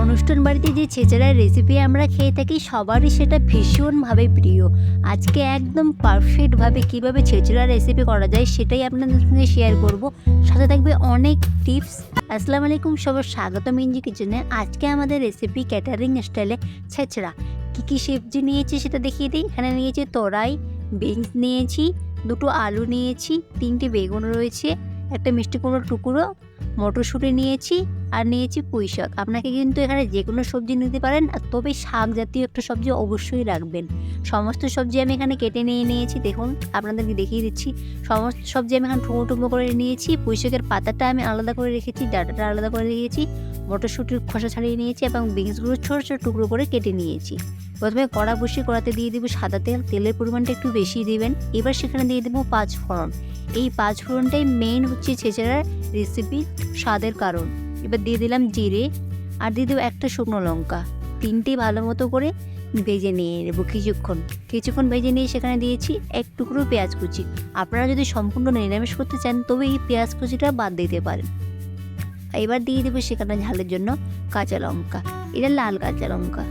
অনুষ্ঠান বাড়িতে যে ছেঁচড়ার রেসিপি আমরা খেয়ে থাকি সবারই সেটা ভীষণভাবে প্রিয়। আজকে একদম পারফেক্টভাবে কীভাবে ছেঁচড়ার রেসিপি করা যায় সেটাই আপনাদের সঙ্গে শেয়ার করব। সাথে থাকবে অনেক টিপস। আসসালামু আলাইকুম, সবার স্বাগতম ইঞ্জু কিচেনে। আজকে আমাদের রেসিপি ক্যাটারিং স্টাইলে ছেঁচড়া। কী সবজি নিয়েছি সেটা দেখিয়ে দিই। এখানে নিয়েছি তোরাই, বিনস নিয়েছি, দুটো আলু নিয়েছি, 3টে বেগুন রয়েছে, একটা মিষ্টি কুমড়োর টুকরো, মটরশুঁটি নিয়েছি আর নিয়েছি পুঁই শাক। আপনাকে কিন্তু এখানে যে কোনো সবজি নিতে পারেন, তবে শাক জাতীয় একটা সবজি অবশ্যই রাখবেন। সমস্ত সবজি আমি এখানে কেটে নিয়েছি। দেখুন, আপনাদেরকে দেখিয়ে দিচ্ছি। সমস্ত সবজি আমি এখানে টুকরো টুকরো করে নিয়েছি। পুঁই শাকের পাতাটা আমি আলাদা করে রেখেছি, ডাঁটাটা আলাদা করে রেখেছি, মটরশুঁটির খোসা ছাড়িয়ে নিয়েছি এবং বিনসগুলো ছোটো ছোটো টুকরো করে কেটে নিয়েছি। প্রথমে কড়া বসিয়ে কড়াতে দিয়ে দেবো সাদা তেল। তেলের পরিমাণটা একটু বেশি দিবেন। এবার সেখানে দিয়ে দেবো 5 ফোড়ন। এই 5 ফোড়নটাই মেইন হচ্ছে ছেঁচড়ার রেসিপির স্বাদের কারণ। এবার দিয়ে দিলাম জিরে আর দিয়ে দেবো একটা শুকনো লঙ্কা। 3টে ভালো মতো করে ভেজে নিয়ে নেবো কিছুক্ষণ ভেজে নিয়ে সেখানে দিয়েছি এক টুকরো পেঁয়াজ কুচি। আপনারা যদি সম্পূর্ণ নিরামিষ করতে চান তবে এই পেঁয়াজ কুচিটা বাদ দিতে পারেন। এবার দিয়ে দেবো সেখানে ঝালের জন্য কাঁচা লঙ্কা, এটা লাল কাঁচা লঙ্কা।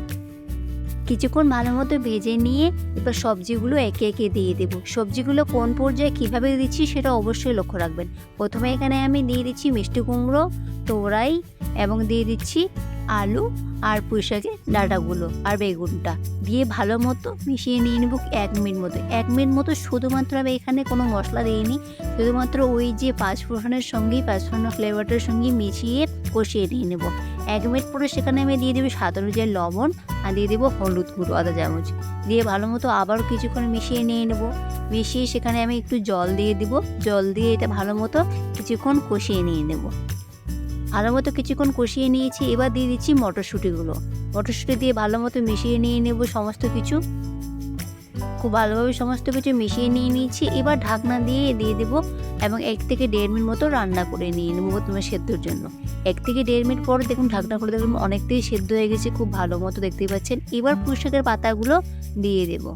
কিছুক্ষণ ভালো মতো ভেজে নিয়ে এবার সবজিগুলো একে একে দিয়ে দেবো। সবজিগুলো কোন পর্যায়ে কীভাবে দিচ্ছি সেটা অবশ্যই লক্ষ্য রাখবেন। প্রথমে এখানে আমি দিয়ে দিচ্ছি মিষ্টি কুমড়ো, তোরাই এবং দিয়ে দিচ্ছি আলু আর পুঁই শাকের ডাঁটাগুলো আর বেগুনটা দিয়ে ভালো মতো মিশিয়ে নিয়ে নেব 1 মিনিট মতো। 1 মিনিট মতো শুধুমাত্র আমি এখানে কোনো মশলা দিইনি, শুধুমাত্র ওই যে 5 ফোড়নের সঙ্গেই 5 ফোড়নের ফ্লেভারটার সঙ্গে মিশিয়ে কষিয়ে নিয়ে নেব। 1 মিনিট পরে সেখানে আমি দিয়ে দেবো স্বাদ অনুযায়ী লবণ আর দিয়ে দেবো হলুদ গুঁড়ো আধা চামচ। দিয়ে ভালো মতো আবারও কিছুক্ষণ মিশিয়ে নিয়ে নেব। মিশিয়ে সেখানে আমি একটু জল দিয়ে দিব। জল দিয়ে এটা ভালো মতো কিছুক্ষণ কষিয়ে নিয়ে নেব। ভালো মতো কিছুক্ষণ কষিয়ে নিয়েছি। এবার দিয়ে দিচ্ছি মটরশুঁটিগুলো। মটরশুঁটি দিয়ে ভালো মতো মিশিয়ে নিয়ে নেব সমস্ত কিছু। খুব ভালোভাবে সমস্ত কিছু মিশিয়ে নিয়ে নিয়েছি। এবার ঢাকনা দিয়ে দেবো এবং 1 থেকে 1.5 মিনিট মতো রান্না করে নিয়ে নেবো প্রথমে সেদ্ধর জন্য। 1 থেকে 1.5 মিনিট পর দেখুন ঢাকনা করে দেখুন অনেকটাই সেদ্ধ হয়ে গেছে, খুব ভালো মতো দেখতেই পাচ্ছেন। এবার পুঁই শাকের পাতাগুলো দিয়ে দেবো।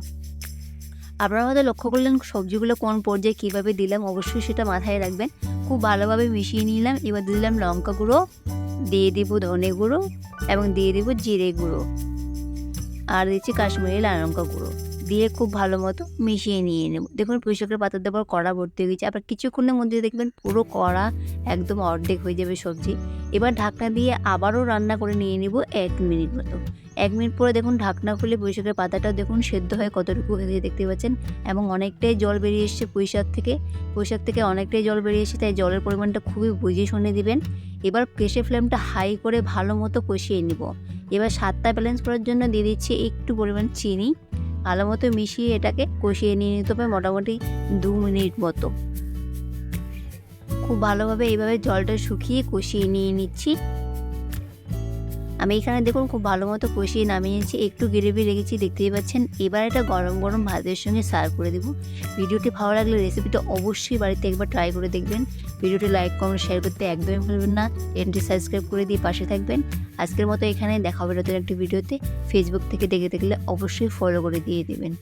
আপনারা হয়তো লক্ষ্য করলেন সবজিগুলো কোন পর্যায়ে কীভাবে দিলাম, অবশ্যই সেটা মাথায় রাখবেন। খুব ভালোভাবে মিশিয়ে নিলাম। এবার দিয়ে দিলাম লঙ্কা গুঁড়ো, দিয়ে দেবো ধনে গুঁড়ো এবং দিয়ে দেবো জিরে গুঁড়ো আর দিচ্ছি কাশ্মীরি লাল লঙ্কা গুঁড়ো দিয়ে খুব ভালো মতো মিশিয়ে নিয়ে নেব। দেখুন পুঁই শাকের পাতা দেওয়ার কড়া ভর্তি হয়ে গেছে। আবার কিছুক্ষণের মধ্যে দেখবেন পুরো কড়া একদম অর্ধেক হয়ে যাবে সবজি। এবার ঢাকনা দিয়ে আবারও রান্না করে নিয়ে নেব 1 মিনিট মতো। 1 মিনিট পরে দেখুন ঢাকনা খুলে পুঁই শাকের পাতাটা দেখুন সেদ্ধ হয়ে কতটুকু হয়ে দেখতে পাচ্ছেন এবং অনেকটাই জল বেরিয়ে এসছে পুঁই শাক থেকে অনেকটাই জল বেরিয়ে এসেছে, তাই জলের পরিমাণটা খুবই বুঝে শুনে দিবেন। এবার গ্যাসের ফ্লেমটা হাই করে ভালো মতো কষিয়ে নেব। এবার স্বাদটা ব্যালেন্স করার জন্য দিয়ে দিচ্ছি একটু পরিমাণ চিনি। ভালো মতো মিশিয়ে এটাকে কষিয়ে নিয়ে নিতে হবে মোটামুটি 2 মিনিট মতো। খুব ভালোভাবে এইভাবে জলটা শুকিয়ে কষিয়ে নিয়ে নিচ্ছি। আমি এখানে দেখুন খুব ভালো মতো কষিয়ে নামিয়ে নিয়েছি, একটু গ্রেভি রেখেছি দেখতেই পাচ্ছেন। এবার এটা গরম গরম ভাতের সঙ্গে সার্ভ করে দেবো। ভিডিওটি ভালো লাগলে রেসিপিটা অবশ্যই বাড়িতে একবার ট্রাই করে দেখবেন। ভিডিওটি লাইক কমেন্ট শেয়ার করতে একদমই ভুলবেন না। চ্যানেলটি সাবস্ক্রাইব করে দিয়ে পাশে থাকবেন। আজকের মতো এখানে দেখা হবে নতুন একটি ভিডিওতে। ফেসবুক থেকে দেখে দেখলে অবশ্যই ফলো করে দিয়ে দেবেন।